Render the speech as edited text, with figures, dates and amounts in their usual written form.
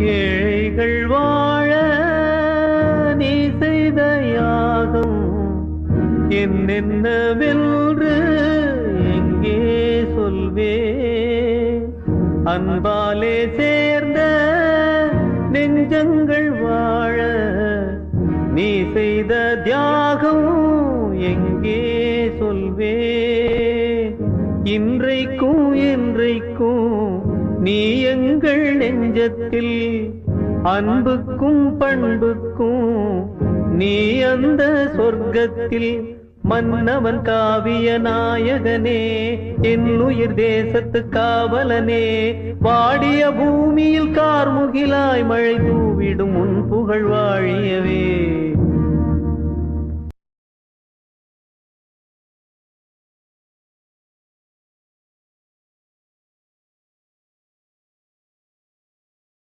ஏழைகள் வாழ நீ செய்த யாகம் என்னென்னவென்று எங்கே சொல்வே? அன்பாலே சேர்ந்த நெஞ்சங்கள் வாழ நீ செய்த தியாகம் எங்கே சொல்வே? இன்றைக்கும் என்றைக்கும் நீ எங்கள் நெஞ்சத்தில் அன்புக்கும் பண்புக்கும் நீ அந்த சொர்க்கத்தில் மன்னவன் காவிய நாயகனே, என் உயிர் தேசத்து காவலனே, வாடிய பூமியில் கார்முகிலாய் மழை தூவிடும் உன் புகழ் வாழியவே.